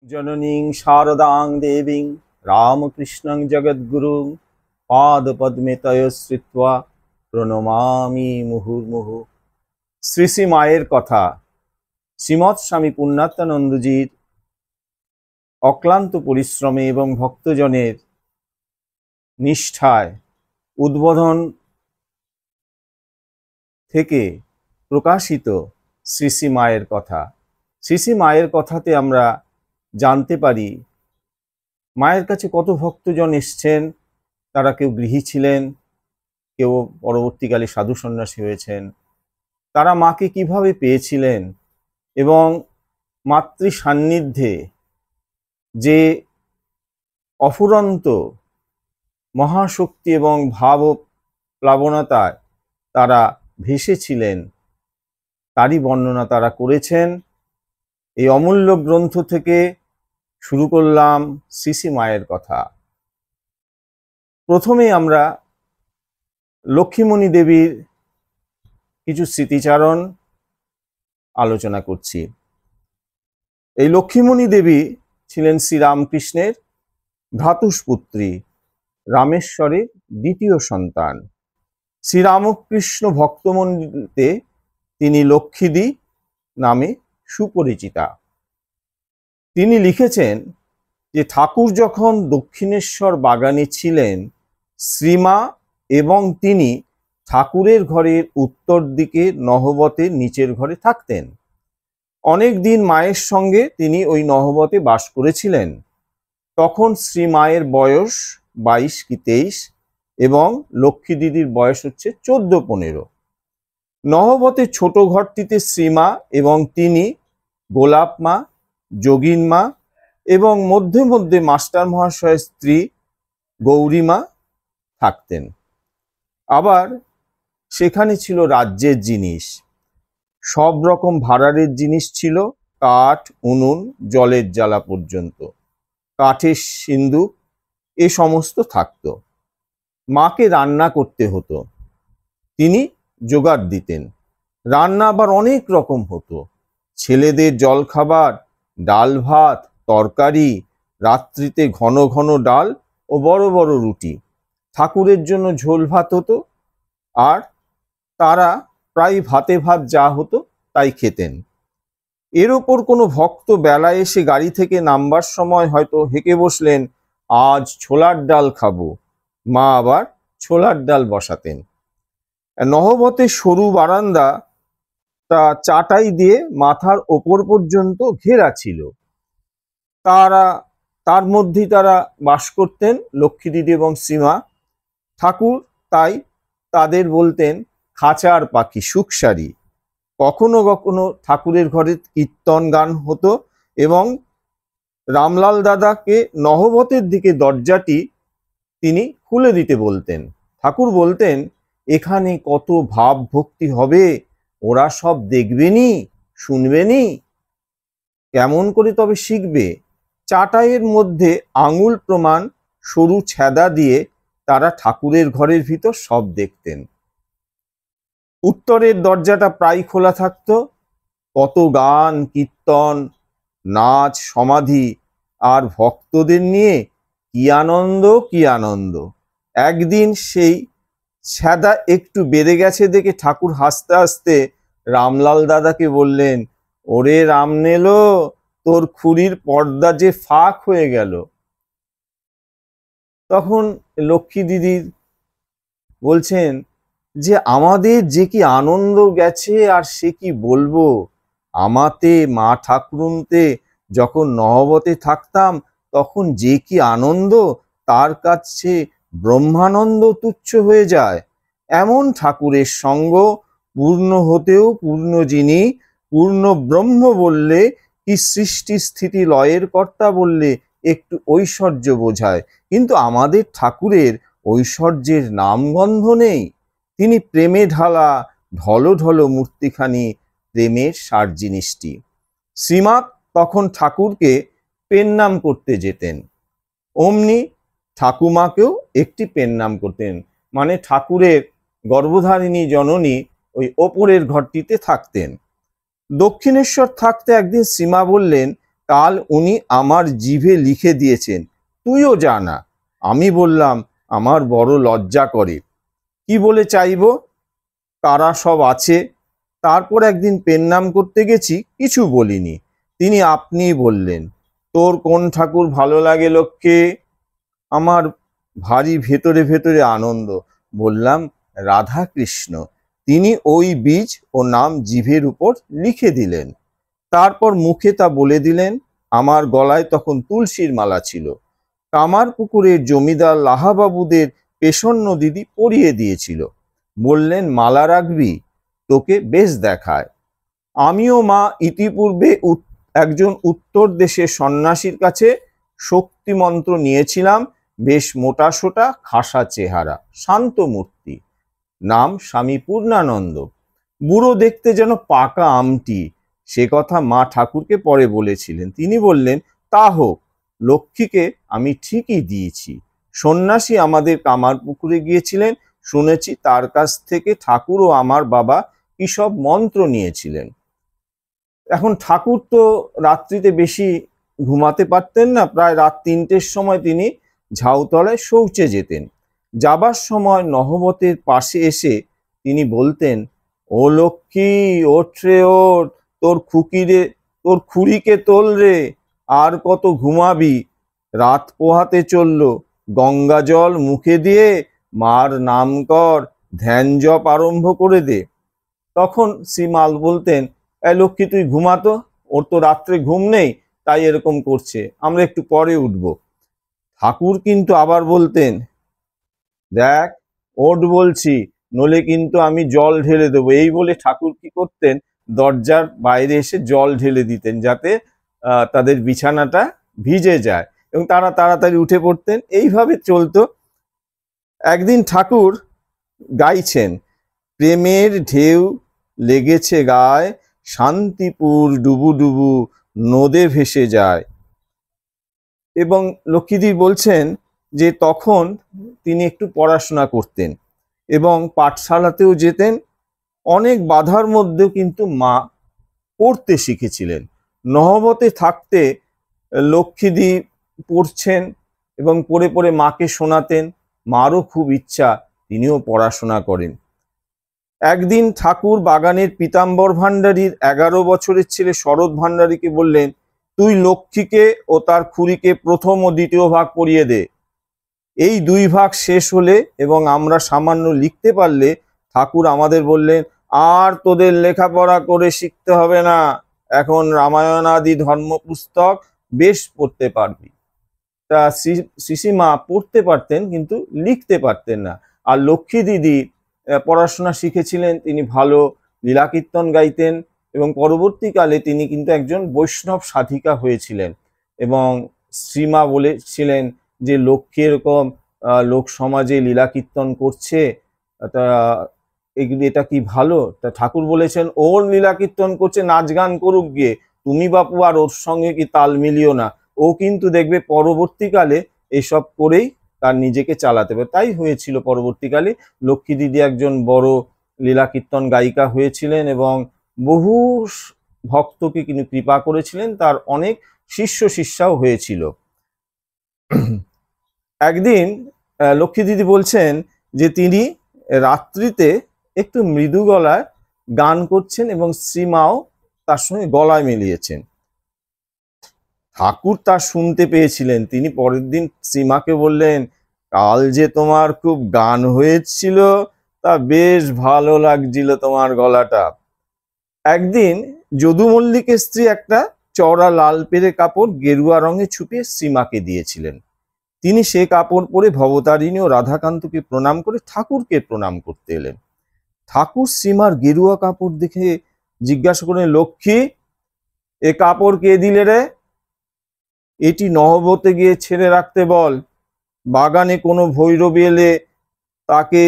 जननीं शारदां देवीं रामकृष्णं जगद्गुरुं पादपद्मे तयो श्रित्वा প্রণমামি মুহুর্মুহু। শ্রী শ্রী মায়ের কথা শ্রীমৎ স্বামী পূর্ণাত্মানন্দজির অক্লান্ত পরিশ্রমে এবং ভক্তজনের নিষ্ঠায় উদ্বোধন থেকে প্রকাশিত শ্রী শ্রী মায়ের কথা। শ্রী শ্রী মায়ের কথাতে আমরা জানতে পারি মায়ের কাছে কত ভক্তজন এসছেন। তারা কেউ গৃহী ছিলেন, কেউ পরবর্তীকালে সাধু সন্ন্যাসী হয়েছেন। তারা মাকে কিভাবে পেয়েছিলেন এবং মাতৃ সান্নিধ্যে যে অফুরন্ত মহাশক্তি এবং ভাব প্লাবনতায় তারা ভেসেছিলেন, তারই বর্ণনা তারা করেছেন। এই অমূল্য গ্রন্থ থেকে শুরু করলাম শ্রী শ্রী মায়ের কথা। প্রথমে আমরা লক্ষ্মীমণি দেবীর কিছু স্মৃতিচারণ আলোচনা করছি। এই লক্ষ্মীমণি দেবী ছিলেন শ্রীরামকৃষ্ণের ভ্রাতুষ্পুত্রী, রামেশ্বরের দ্বিতীয় সন্তান। শ্রীরামকৃষ্ণ ভক্তমণ্ডলীতে তিনি লক্ষ্মীদি নামে সুপরিচিতা। তিনি লিখেছেন যে ঠাকুর যখন দক্ষিণেশ্বর বাগানে ছিলেন, শ্রীমা এবং তিনি ঠাকুরের ঘরের উত্তর দিকে নহবতের নিচের ঘরে থাকতেন। অনেক দিন মায়ের সঙ্গে তিনি ওই নহবতে বাস করেছিলেন। তখন শ্রী মায়ের বয়স 22 কি 23 এবং লক্ষ্মী দিদির বয়স হচ্ছে 14-15। নহবতের ছোট ঘরটিতে শ্রীমা এবং তিনি, গোলাপ মা, যোগিন মা এবং মধ্যে মধ্যে মাস্টার মহাশয়ের স্ত্রী গৌরীমা থাকতেন। আবার সেখানে ছিল রাজ্যের জিনিস, সব রকম ভাড়ারের জিনিস ছিল, কাঠ, উনুন, জলের জ্বালা পর্যন্ত, কাঠের সিন্দুক এ সমস্ত থাকত। মাকে রান্না করতে হতো, তিনি জোগাড় দিতেন। রান্না আবার অনেক রকম হতো, ছেলেদের জলখাবার, ডাল ভাত, তরকারি, রাত্রিতে ঘন ঘন ডাল ও বড় বড় রুটি। ঠাকুরের জন্য ঝোল ভাত হতো, আর তারা প্রায় ভাতে ভাত যা হতো তাই খেতেন। এর ওপর কোনো ভক্ত বেলা এসে গাড়ি থেকে নামবার সময় হয়তো হেঁকে বসলেন, আজ ছোলার ডাল খাবো, মা আবার ছোলার ডাল বসাতেন। নহবতের সরু বারান্দা তা চাটাই দিয়ে মাথার ওপর পর্যন্ত ঘেরা ছিল। তার মধ্যেই তারা বাস করতেন, লক্ষ্মী দিদি এবং শ্রীমা। ঠাকুর তাই তাদের বলতেন খাঁচার পাখি, সুখসারি। কখনো কখনো ঠাকুরের ঘরে কীর্তন গান হতো এবং রামলাল দাদাকে নহবতের দিকে দরজাটি তিনি খুলে দিতে বলতেন। ঠাকুর বলতেন, এখানে কত ভাব ভক্তি হবে, ওরা সব দেখবেনি, শুনবেনি, কেমন করে তবে শিখবে। চাটাইয়ের মধ্যে আঙুল প্রমাণ সরু ছেদা দিয়ে তারা ঠাকুরের ঘরের ভিতর সব দেখতেন। উত্তরের দরজাটা প্রায় খোলা থাকতো। কত গান, কীর্তন, নাচ, সমাধি আর ভক্তদের নিয়ে কি আনন্দ, কি আনন্দ। একদিন সেই ছেদা একটু বেড়ে গেছে দেখে ঠাকুর হাসতে হাসতে রামলাল দাদাকে বললেন, ওরে রামনেলো, তোর খুড়ির পর্দা যে ফাঁক হয়ে গেল। তখন লক্ষ্মী দিদি বলছেন যে আমাদের যে কি আনন্দ গেছে আর সে কি বলবো। আমাতে মা ঠাকুরুনতে যখন নহবতে থাকতাম তখন যে কি আনন্দ, তার কাছে ব্রহ্মানন্দ তুচ্ছ হয়ে যায়। এমন ঠাকুরের সঙ্গ, পূর্ণ হতেও পূর্ণ যিনি, পূর্ণ ব্রহ্ম বললে কি সৃষ্টি স্থিতি লয়ের কর্তা বললে একটু ঐশ্বর্য বোঝায়, কিন্তু আমাদের ঠাকুরের ঐশ্বর্যের নামগন্ধ নেই। তিনি প্রেমে ঢালা ঢলো ঢলো মূর্তিখানি, প্রেমের সার জিনিসটি। শ্রীমা তখন ঠাকুরকে পেন নাম করতে যেতেন, অমনি ঠাকুমাকেও একটি পেন নাম করতেন। মানে ঠাকুরের গর্ভধারিণী জননী ওই ওপরের ঘরটিতে থাকতেন। দক্ষিণেশ্বর থাকতে একদিন শ্রীমা বললেন, কাল উনি আমার জিভে লিখে দিয়েছেন, তুইও জানা। আমি বললাম, আমার বড় লজ্জা করে, কি বলে চাইব, কারা সব আছে। তারপর একদিন পেন নাম করতে গেছি, কিছু বলিনি। তিনি আপনিই বললেন, তোর কোন ঠাকুর ভালো লাগে লক্ষ্মী? আমার ভারী ভেতরে ভেতরে আনন্দ। বললাম, রাধা কৃষ্ণ। তিনি ওই বীজ ও নাম জিভের উপর লিখে দিলেন। তারপর মুখে তা বলে দিলেন। আমার গলায় তখন তুলসীর মালা ছিল। কামার পুকুরের জমিদার লাহাবাবুদের পেশন্য দিদি পরিয়ে দিয়েছিল। বললেন, মালা রাখবি, তোকে বেশ দেখায়। আমিও মা ইতিপূর্বে একজন উত্তর দেশের সন্ন্যাসীর কাছে শক্তি মন্ত্র নিয়েছিলাম। বেশ মোটাসোটা, খাসা চেহারা, শান্ত মূর্তি। নাম স্বামী পূর্ণানন্দ। বুড়ো দেখতে যেন পাকা আমটি। সে কথা মা ঠাকুরকে পরে বলেছিলেন। তিনি বললেন, তা হোক, লক্ষ্মীকে আমি ঠিকই দিয়েছি। সন্ন্যাসী আমাদের কামার পুকুরে গিয়েছিলেন, শুনেছি তার কাছ থেকে ঠাকুর ও আমার বাবা কি সব মন্ত্র নিয়েছিলেন। এখন ঠাকুর তো রাত্রিতে বেশি ঘুমাতে পারতেন না। প্রায় রাত 3টের সময় তিনি ঝাউতলায় শৌচে যেতেন। যাবার সময় নহবতের পাশে এসে তিনি বলতেন, ও লক্ষ্মী, ওঠ রে ওঠ, তোর খুড়িকে তোল রে, আর কত ঘুমাবি, রাত পোহাতে চলল, গঙ্গা জল মুখে দিয়ে মার নাম কর, ধ্যান জপ আরম্ভ করে দে। তখন শ্রীমাল বলতেন, লক্ষ্মী তুই ঘুমাতো, ওর তো রাত্রে ঘুম নেই, তাই এরকম করছে, আমরা একটু পরে উঠব। ঠাকুর কিন্তু আবার বলতেন, দেখ ওঠ বলছি, নলে কিন্তু আমি জল ঢেলে দেবো। এই বলে ঠাকুর কি করতেন, দরজার বাইরে এসে জল ঢেলে দিতেন, যাতে তাদের বিছানাটা ভিজে যায় এবং তারা তাড়াতাড়ি উঠে পড়তেন। এইভাবে চলতো। একদিন ঠাকুর গাইছেন, প্রেমের ঢেউ লেগেছে গায়, শান্তিপুর ডুবু ডুবু নদে ভেসে যায়। এবং লক্ষ্মীদি বলছেন যে তখন তিনি একটু পড়াশোনা করতেন এবং পাঠশালাতেও যেতেন। অনেক বাধার মধ্যেও কিন্তু মা পড়তে শিখেছিলেন। নহবতে থাকতে লক্ষ্মীদি পড়ছেন এবং পড়ে পড়ে মাকে শোনাতেন। মারও খুব ইচ্ছা তিনিও পড়াশোনা করেন। একদিন ঠাকুর বাগানের পীতাম্বর ভান্ডারীর 11 বছরের ছেলে শরৎ ভান্ডারীকে বললেন, তুই লক্ষ্মীকে ও তার খুড়িকে প্রথম ও দ্বিতীয় ভাগ পড়িয়ে দে। এই 2 ভাগ শেষ হলে এবং আমরা সামান্য লিখতে পারলে ঠাকুর আমাদের বললেন, আর তোদের লেখাপড়া করে শিখতে হবে না, এখন রামায়ণ আদি ধর্ম পুস্তক বেশ পড়তে পারবি। তা শিশিমা পড়তে পারতেন কিন্তু লিখতে পারতেন না। আর লক্ষ্মী দিদি পড়াশোনা শিখেছিলেন, তিনি ভালো লীলাকীর্তন গাইতেন এবং পরবর্তীকালে তিনি কিন্তু একজন বৈষ্ণব সাধিকা হয়েছিলেন। এবং শ্রীমা বলেছিলেন যে লক্ষ্মী এরকম লোক সমাজে লীলাকীর্তন করছে, তা এগুলি এটা কি ভালো? তা ঠাকুর বলেছেন, ওর লীলাকীর্তন করছে, নাচ গান করুক গিয়ে, তুমি বাপু আর ওর সঙ্গে কি তাল মিলিও না। ও কিন্তু দেখবে পরবর্তীকালে এসব করেই তার নিজেকে চালাতে হবে। তাই হয়েছিল পরবর্তীকালে। লক্ষ্মী দিদি একজন বড় লীলাকীর্তন গায়িকা হয়েছিলেন এবং বহু ভক্তকে তিনি কৃপা করেছিলেন, তার অনেক শিষ্য শিষ্যাও হয়েছিল। একদিন লক্ষ্মী দিদি বলছেন যে তিনি রাত্রিতে একটু মৃদু গলায় গান করছেন এবং শ্রীমাও তার সঙ্গে গলায় মিলিয়েছেন। ঠাকুর তা শুনতে পেয়েছিলেন। তিনি পরের দিন শ্রীমাকে বললেন, কাল যে তোমার খুব গান হয়েছিল, তা বেশ ভালো লাগছিল তোমার গলাটা। একদিন যদু মল্লিকের স্ত্রী একটা চওড়া লাল পেরে কাপড় গেরুয়া রঙে ছুপিয়ে শ্রীমাকে দিয়েছিলেন। তিনি সে কাপড় পরে ভবতারিণী ও রাধাকান্তকে প্রণাম করে ঠাকুরকে প্রণাম করতে এলেন। ঠাকুর শ্রীমার গেরুয়া কাপড় দেখে জিজ্ঞাসা করেন, লক্ষ্মী, এ কাপড় কে দিলে রে? এটি নহবতে গিয়ে ছেড়ে রাখতে বল। বাগানে কোনো ভৈরবী এলে তাকে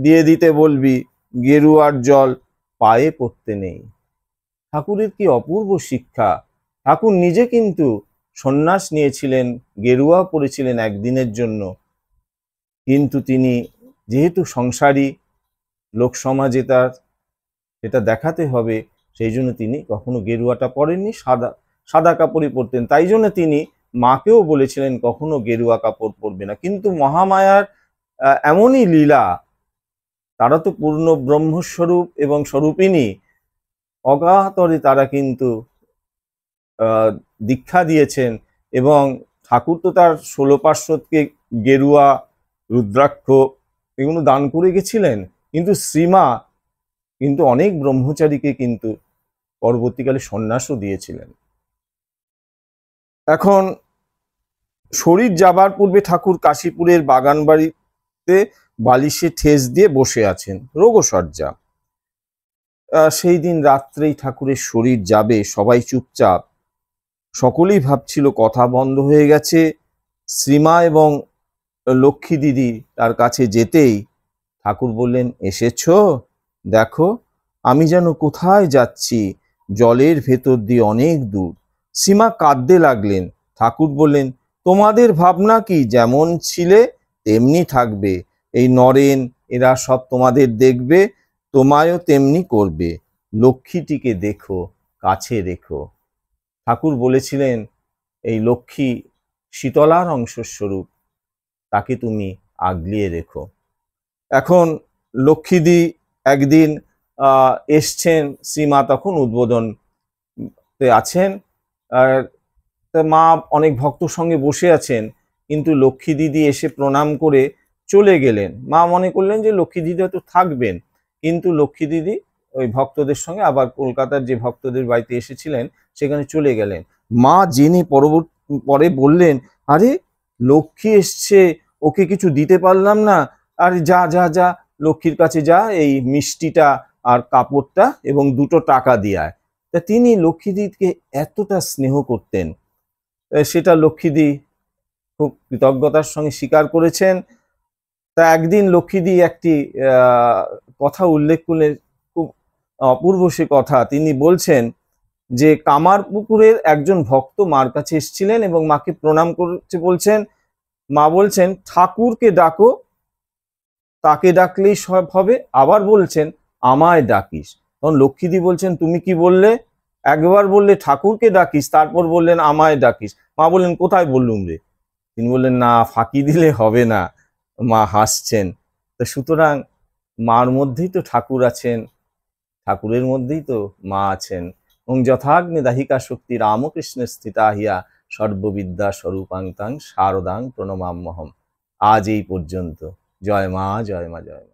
দিয়ে দিতে বলবি। গেরুয়ার জল পায়ে পড়তে নেই। ঠাকুরের কি অপূর্ব শিক্ষা! ঠাকুর নিজে কিন্তু সন্ন্যাস নিয়েছিলেন, গেরুয়া পরেছিলেন একদিনের জন্য, কিন্তু তিনি যেহেতু সংসারী, লোক সমাজে তার সেটা দেখাতে হবে, সেই জন্য তিনি কখনো গেরুয়াটা পরেননি, সাদা সাদা কাপড়ই পরতেন। তাই জন্য তিনি মাকেও বলেছিলেন কখনো গেরুয়া কাপড় পরবে না। কিন্তু মহামায়ার এমনই লীলা, তারা তো পূর্ণ ব্রহ্মস্বরূপ এবং স্বরূপিণী, অগাধরে তারা কিন্তু দীক্ষা দিয়েছেন এবং ঠাকুর তো তার 16 পার্শ্বদকে গেরুয়া, রুদ্রাক্ষ এগুলো দান করে গেছিলেন। কিন্তু শ্রীমা কিন্তু অনেক ব্রহ্মচারীকে কিন্তু পরবর্তীকালে সন্ন্যাসও দিয়েছিলেন। এখন শরীর যাবার পূর্বে ঠাকুর কাশীপুরের বাগান বাড়িতে বালিশে ঠেস দিয়ে বসে আছেন, রোগশয্যা। সেই দিন রাত্রেই ঠাকুরের শরীর যাবে, সবাই চুপচাপ, সকলেই ভাবছিল কথা বন্ধ হয়ে গেছে। শ্রীমা এবং লক্ষ্মী দিদি তার কাছে যেতেই ঠাকুর বললেন, এসেছো? দেখো আমি যেন কোথায় যাচ্ছি, জলের ভেতর দিয়ে অনেক দূর। শ্রীমা কাঁদতে লাগলেন। ঠাকুর বললেন, তোমাদের ভাবনা কি যেমন ছিলে তেমনি থাকবে, এই নরেন এরা সব তোমাদের দেখবে, তোমায়ও তেমনি করবে, লক্ষ্মীটিকে দেখো, কাছে রেখো। ঠাকুর বলেছিলেন এই লক্ষ্মী শীতলার অংশস্বরূপ, তাকে তুমি আগলিয়ে রেখো। এখন লক্ষ্মীদি একদিন এসছেন, শ্রীমা তখন উদ্বোধনতে আছেন, আর মা অনেক ভক্তর সঙ্গে বসে আছেন, কিন্তু লক্ষ্মী দিদি এসে প্রণাম করে চলে গেলেন। মা মনে করলেন যে লক্ষ্মী দিদি হয়তো থাকবেন, কিন্তু লক্ষ্মী দিদি ওই ভক্তদের সঙ্গে আবার কলকাতার যে ভক্তদের বাড়িতে এসেছিলেন সেখানে চলে গেলেন। মা জেনে পরে বললেন, আরে লক্ষ্মী এসছে, ওকে কিছু দিতে পারলাম না, আরে যা যা যা লক্ষ্মীর কাছে যা, এই মিষ্টিটা আর কাপড়টা এবং 2টো টাকা দিয়ে আয়। তা তিনি লক্ষ্মীদিকে এতটা স্নেহ করতেন, সেটা লক্ষ্মীদি খুব কৃতজ্ঞতার সঙ্গে স্বীকার করেছেন। তা একদিন লক্ষ্মীদি একটি কথা উল্লেখ করলে, খুব অপূর্ব সে কথা। তিনি বলছেন যে কামারপুকুরের একজন ভক্ত মার কাছে এসেছিলেন এবং মাকে প্রণাম করতে বলছেন। মা বলছেন, ঠাকুরকে ডাকো, তাকে ডাকলেই সব হবে। আবার বলছেন, আমায় ডাকিস। তখন লক্ষ্মীদি বলছেন, তুমি কি বললে? একবার বললে ঠাকুরকে ডাকিস, তারপর বললেন আমায় ডাকিস। মা বললেন, কোথায় বললুম রে? তিনি বললেন, না, ফাঁকি দিলে হবে না। মা হাসছেন। তো সুতরাং মার মধ্যেই তো ঠাকুর আছেন, ঠাকুরের মধ্যেই তো মা আছেন। এবং যথাগ্নি দাহিকা শক্তি রামকৃষ্ণের স্থিতা হিয়া সর্ববিদ্যা স্বরূপাং তাং শারদাং প্রণমাম্যহম। আজ এই পর্যন্ত। জয় মা, জয় মা, জয় মা।